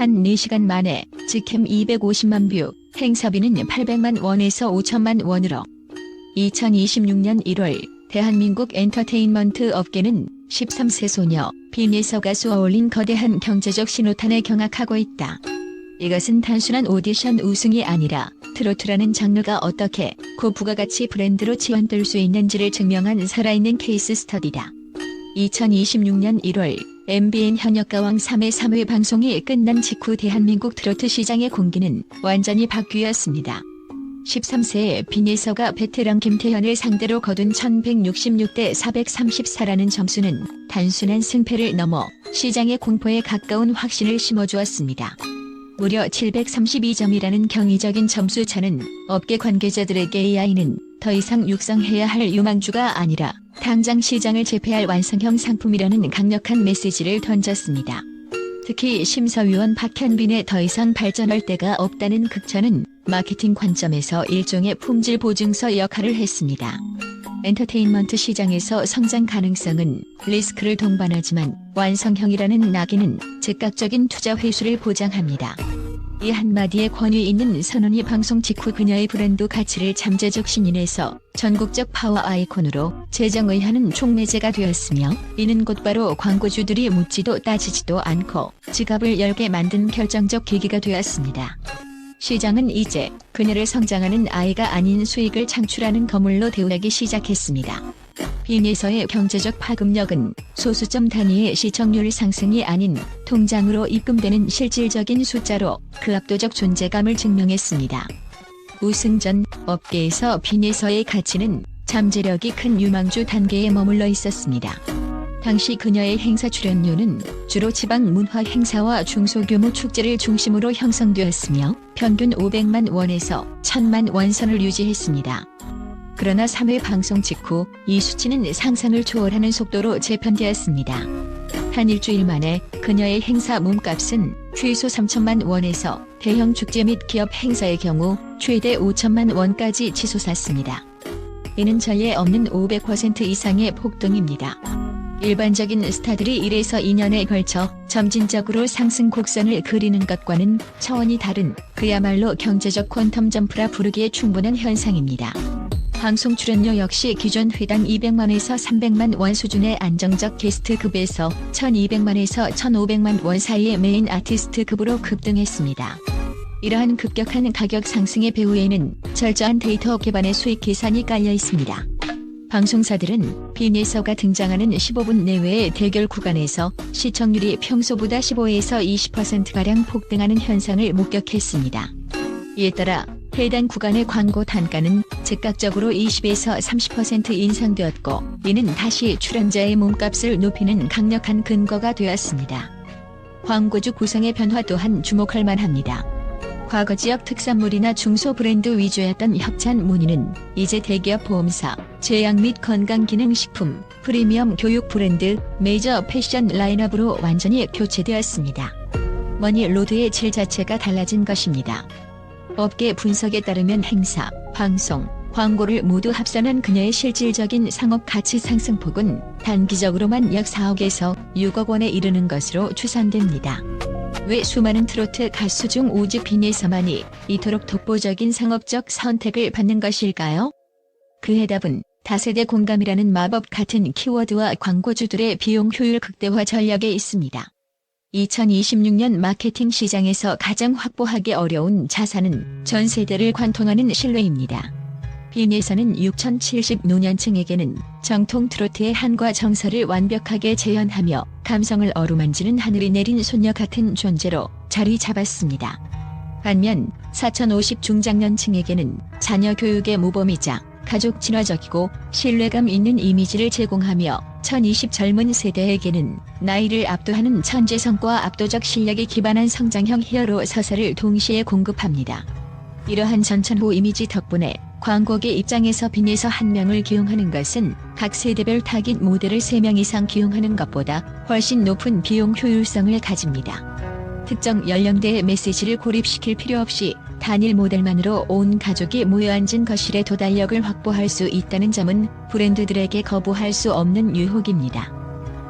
단 4시간 만에 직캠 250만 뷰, 행사비는 800만 원에서 5천만 원으로. 2026년 1월 대한민국 엔터테인먼트 업계는 13세 소녀 빈예서가 쏘아올린 거대한 경제적 신호탄에 경악하고 있다. 이것은 단순한 오디션 우승이 아니라 트로트라는 장르가 어떻게 고부가가치 브랜드로 지원될 수 있는지를 증명한 살아있는 케이스 스터디다. 2026년 1월 MBN 현역가왕 3회 3회 방송이 끝난 직후 대한민국 트로트 시장의 공기는 완전히 바뀌었습니다. 13세의 빈예서가 베테랑 김태현을 상대로 거둔 1166대 434라는 점수는 단순한 승패를 넘어 시장의 공포에 가까운 확신을 심어주었습니다. 무려 732점이라는 경이적인 점수 차는 업계 관계자들에게 AI는 더 이상 육성해야 할 유망주가 아니라 당장 시장을 제패할 완성형 상품이라는 강력한 메시지를 던졌습니다. 특히 심사위원 박현빈의 더 이상 발전할 데가 없다는 극찬은 마케팅 관점에서 일종의 품질 보증서 역할을 했습니다. 엔터테인먼트 시장에서 성장 가능성은 리스크를 동반하지만 완성형이라는 낙인은 즉각적인 투자 회수를 보장합니다. 이 한마디의 권위 있는 선언이 방송 직후 그녀의 브랜드 가치를 잠재적 신인에서 전국적 파워 아이콘으로 재정의하는 촉매제가 되었으며, 이는 곧바로 광고주들이 묻지도 따지지도 않고 지갑을 열게 만든 결정적 계기가 되었습니다. 시장은 이제 그녀를 성장하는 아이가 아닌 수익을 창출하는 거물로 대우하기 시작했습니다. 빈예서의 경제적 파급력은 소수점 단위의 시청률 상승이 아닌 통장으로 입금되는 실질적인 숫자로 그 압도적 존재감을 증명했습니다. 우승 전 업계에서 빈예서의 가치는 잠재력이 큰 유망주 단계에 머물러 있었습니다. 당시 그녀의 행사 출연료는 주로 지방 문화 행사와 중소규모 축제를 중심으로 형성되었으며 평균 500만 원에서 1000만 원 선을 유지했습니다. 그러나 3회 방송 직후 이 수치는 상상을 초월하는 속도로 재편되었습니다. 한 일주일 만에 그녀의 행사 몸값은 최소 3천만 원에서 대형 축제 및 기업 행사의 경우 최대 5천만 원까지 치솟았습니다. 이는 전례 없는 500% 이상의 폭등입니다. 일반적인 스타들이 1에서 2년에 걸쳐 점진적으로 상승 곡선을 그리는 것과는 차원이 다른 그야말로 경제적 퀀텀 점프라 부르기에 충분한 현상입니다. 방송 출연료 역시 기존 회당 200만에서 300만 원 수준의 안정적 게스트급에서 1200만에서 1500만 원 사이의 메인 아티스트급으로 급등했습니다. 이러한 급격한 가격 상승의 배후에는 철저한 데이터 기반의 수익 계산이 깔려 있습니다. 방송사들은 빈예서가 등장하는 15분 내외의 대결 구간에서 시청률이 평소보다 15에서 20%가량 폭등하는 현상을 목격했습니다. 이에 따라 해당 구간의 광고 단가는 즉각적으로 20에서 30% 인상되었고, 이는 다시 출연자의 몸값을 높이는 강력한 근거가 되었습니다. 광고주 구성의 변화 또한 주목할 만합니다. 과거 지역 특산물이나 중소 브랜드 위주였던 협찬 문의는 이제 대기업 보험사, 제약 및 건강기능식품, 프리미엄 교육 브랜드, 메이저 패션 라인업으로 완전히 교체되었습니다. 머니 로드의 질 자체가 달라진 것입니다. 업계 분석에 따르면 행사, 방송, 광고를 모두 합산한 그녀의 실질적인 상업 가치 상승폭은 단기적으로만 약 4억에서 6억 원에 이르는 것으로 추산됩니다. 왜 수많은 트로트 가수 중 오직 빈예서만이 이토록 독보적인 상업적 선택을 받는 것일까요? 그 해답은 다세대 공감이라는 마법 같은 키워드와 광고주들의 비용 효율 극대화 전략에 있습니다. 2026년 마케팅 시장에서 가장 확보하기 어려운 자산은 전 세대를 관통하는 신뢰입니다. 빈예서는 6070노년층에게는 정통 트로트의 한과 정서를 완벽하게 재현하며 감성을 어루만지는 하늘이 내린 손녀 같은 존재로 자리 잡았습니다. 반면 4050 중장년층에게는 자녀 교육의 모범이자 가족 친화적이고 신뢰감 있는 이미지를 제공하며 1020 젊은 세대에게는 나이를 압도하는 천재성과 압도적 실력에 기반한 성장형 히어로 서사를 동시에 공급합니다. 이러한 전천후 이미지 덕분에 광고계 입장에서 빈예서 한 명을 기용하는 것은 각 세대별 타깃 모델을 3명 이상 기용하는 것보다 훨씬 높은 비용 효율성을 가집니다. 특정 연령대의 메시지를 고립시킬 필요 없이 단일 모델만으로 온 가족이 모여앉은 거실에 도달력을 확보할 수 있다는 점은 브랜드들에게 거부할 수 없는 유혹입니다.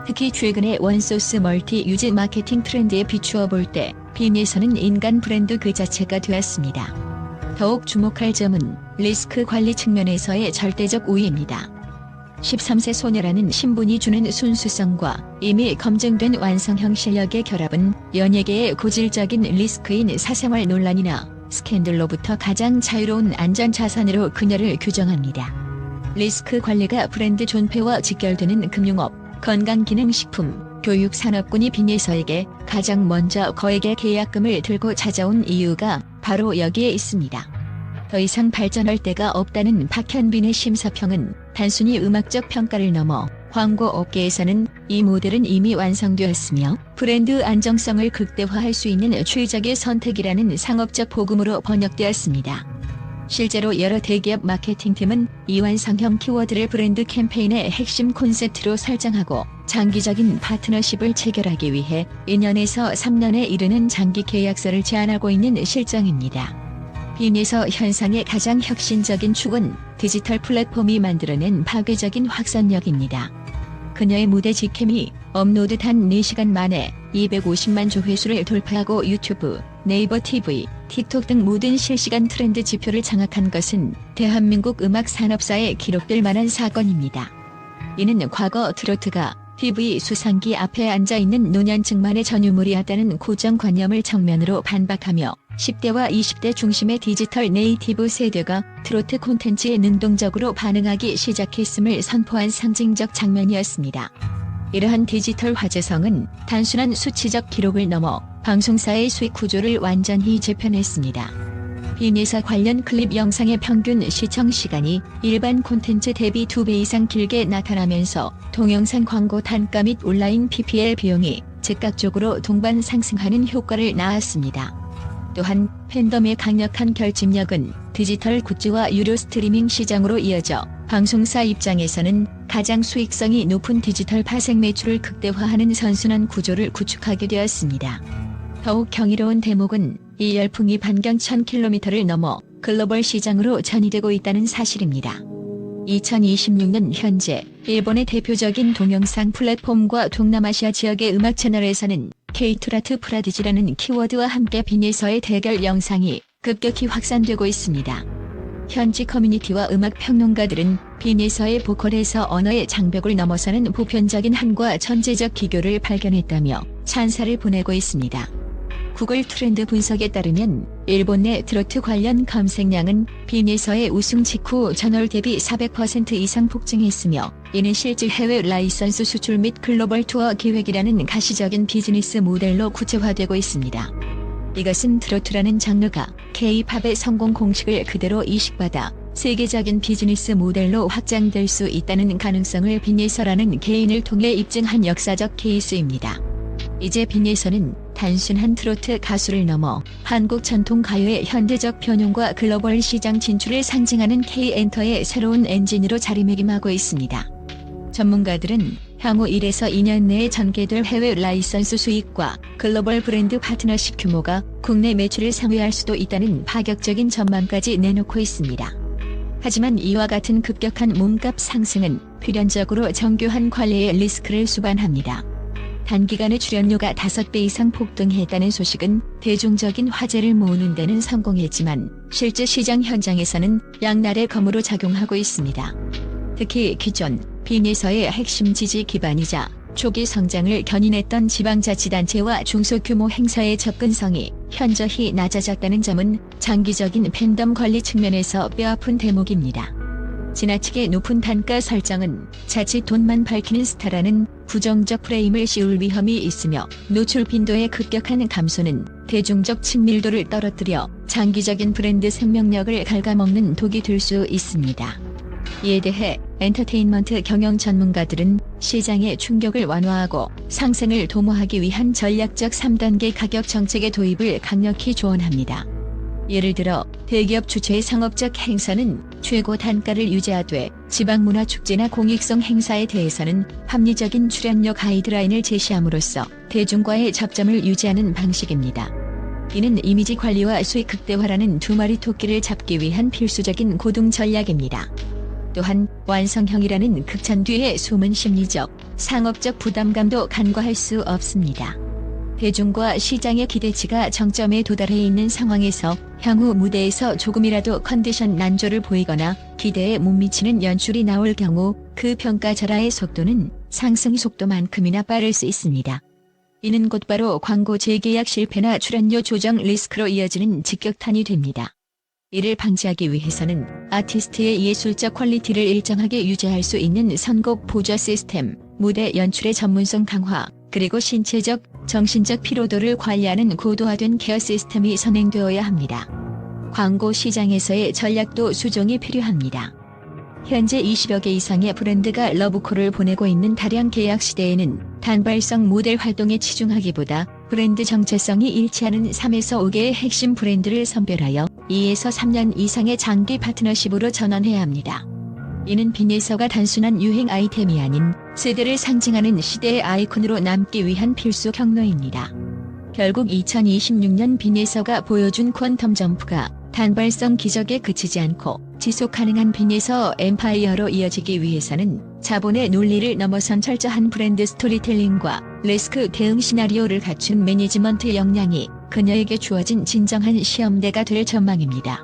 특히 최근의 원소스 멀티 유즈 마케팅 트렌드에 비추어 볼 때 빈에서는 인간 브랜드 그 자체가 되었습니다. 더욱 주목할 점은 리스크 관리 측면에서의 절대적 우위입니다. 13세 소녀라는 신분이 주는 순수성과 이미 검증된 완성형 실력의 결합은 연예계의 고질적인 리스크인 사생활 논란이나 스캔들로부터 가장 자유로운 안전자산으로 그녀를 규정합니다. 리스크 관리가 브랜드 존폐와 직결되는 금융업, 건강기능식품, 교육산업군이 빈예서에게 가장 먼저 거액의 계약금을 들고 찾아온 이유가 바로 여기에 있습니다. 더 이상 발전할 데가 없다는 박현빈의 심사평은 단순히 음악적 평가를 넘어 광고 업계에서는 이 모델은 이미 완성되었으며 브랜드 안정성을 극대화할 수 있는 최적의 선택이라는 상업적 복음으로 번역되었습니다. 실제로 여러 대기업 마케팅팀은 이 완성형 키워드를 브랜드 캠페인의 핵심 콘셉트로 설정하고 장기적인 파트너십을 체결하기 위해 2년에서 3년에 이르는 장기 계약서를 제안하고 있는 실정입니다. 빈에서 현상의 가장 혁신적인 축은 디지털 플랫폼이 만들어낸 파괴적인 확산력입니다. 그녀의 무대 직캠이 업로드한 4시간 만에 250만 조회수를 돌파하고 유튜브, 네이버 TV, 틱톡 등 모든 실시간 트렌드 지표를 장악한 것은 대한민국 음악 산업사에 기록될 만한 사건입니다. 이는 과거 트로트가 TV 수상기 앞에 앉아있는 노년층만의 전유물이었다는 고정관념을 정면으로 반박하며 10대와 20대 중심의 디지털 네이티브 세대가 트로트 콘텐츠에 능동적으로 반응하기 시작했음을 선포한 상징적 장면이었습니다. 이러한 디지털 화제성은 단순한 수치적 기록을 넘어 방송사의 수익 구조를 완전히 재편했습니다. 빈에서 관련 클립 영상의 평균 시청 시간이 일반 콘텐츠 대비 2배 이상 길게 나타나면서 동영상 광고 단가 및 온라인 PPL 비용이 즉각적으로 동반 상승하는 효과를 낳았습니다. 또한 팬덤의 강력한 결집력은 디지털 굿즈와 유료 스트리밍 시장으로 이어져 방송사 입장에서는 가장 수익성이 높은 디지털 파생 매출을 극대화하는 선순환 구조를 구축하게 되었습니다. 더욱 경이로운 대목은 이 열풍이 반경 1000km를 넘어 글로벌 시장으로 전이되고 있다는 사실입니다. 2026년 현재 일본의 대표적인 동영상 플랫폼과 동남아시아 지역의 음악 채널에서는 K-트라트 프라디지라는 키워드와 함께 빈에서의 대결 영상이 급격히 확산되고 있습니다. 현지 커뮤니티와 음악 평론가들은 빈에서의 보컬에서 언어의 장벽을 넘어서는 보편적인 한과 천재적 기교를 발견했다며 찬사를 보내고 있습니다. 구글 트렌드 분석에 따르면 일본 내 트로트 관련 검색량은 빈에서의 우승 직후 전월 대비 400% 이상 폭증했으며 이는 실제 해외 라이선스 수출 및 글로벌 투어 기획이라는 가시적인 비즈니스 모델로 구체화되고 있습니다. 이것은 트로트라는 장르가 K-팝의 성공 공식을 그대로 이식받아 세계적인 비즈니스 모델로 확장될 수 있다는 가능성을 빈에서라는 개인을 통해 입증한 역사적 케이스입니다. 이제 빈에서는 단순한 트로트 가수를 넘어 한국 전통 가요의 현대적 변형과 글로벌 시장 진출을 상징하는 K-엔터의 새로운 엔진으로 자리매김하고 있습니다. 전문가들은 향후 1에서 2년 내에 전개될 해외 라이선스 수익과 글로벌 브랜드 파트너십 규모가 국내 매출을 상회할 수도 있다는 파격적인 전망까지 내놓고 있습니다. 하지만 이와 같은 급격한 몸값 상승은 필연적으로 정교한 관리의 리스크를 수반합니다. 단기간에 출연료가 5배 이상 폭등했다는 소식은 대중적인 화제를 모으는 데는 성공했지만 실제 시장 현장에서는 양날의 검으로 작용하고 있습니다. 특히 기존 빈에서의 핵심 지지 기반이자 초기 성장을 견인했던 지방자치단체와 중소규모 행사의 접근성이 현저히 낮아졌다는 점은 장기적인 팬덤 관리 측면에서 뼈아픈 대목입니다. 지나치게 높은 단가 설정은 자칫 돈만 밝히는 스타라는 부정적 프레임을 씌울 위험이 있으며 노출 빈도의 급격한 감소는 대중적 친밀도를 떨어뜨려 장기적인 브랜드 생명력을 갉아먹는 독이 될 수 있습니다. 이에 대해 엔터테인먼트 경영 전문가들은 시장의 충격을 완화하고 상승을 도모하기 위한 전략적 3단계 가격 정책의 도입을 강력히 조언합니다. 예를 들어 대기업 주최의 상업적 행사는 최고 단가를 유지하되 지방문화축제나 공익성 행사에 대해서는 합리적인 출연료 가이드라인을 제시함으로써 대중과의 접점을 유지하는 방식입니다. 이는 이미지 관리와 수익 극대화라는 두 마리 토끼를 잡기 위한 필수적인 고등 전략입니다. 또한 완성형이라는 극찬 뒤에 숨은 심리적, 상업적 부담감도 간과할 수 없습니다. 대중과 시장의 기대치가 정점에 도달해 있는 상황에서 향후 무대에서 조금이라도 컨디션 난조를 보이거나 기대에 못 미치는 연출이 나올 경우 그 평가절하의 속도는 상승 속도만큼이나 빠를 수 있습니다. 이는 곧바로 광고 재계약 실패나 출연료 조정 리스크로 이어지는 직격탄이 됩니다. 이를 방지하기 위해서는 아티스트의 예술적 퀄리티를 일정하게 유지할 수 있는 선곡 보조 시스템, 무대 연출의 전문성 강화, 그리고 신체적, 정신적 피로도를 관리하는 고도화된 케어 시스템이 선행되어야 합니다. 광고 시장에서의 전략도 수정이 필요합니다. 현재 20여 개 이상의 브랜드가 러브콜을 보내고 있는 다량 계약 시대에는 단발성 모델 활동에 치중하기보다 브랜드 정체성이 일치하는 3에서 5개의 핵심 브랜드를 선별하여 2에서 3년 이상의 장기 파트너십으로 전환해야 합니다. 이는 빈예서가 단순한 유행 아이템이 아닌 세대를 상징하는 시대의 아이콘으로 남기 위한 필수 경로입니다. 결국 2026년 빈예서가 보여준 퀀텀 점프가 단발성 기적에 그치지 않고 지속 가능한 빈예서 엠파이어로 이어지기 위해서는 자본의 논리를 넘어선 철저한 브랜드 스토리텔링과 리스크 대응 시나리오를 갖춘 매니지먼트 역량이 그녀에게 주어진 진정한 시험대가 될 전망입니다.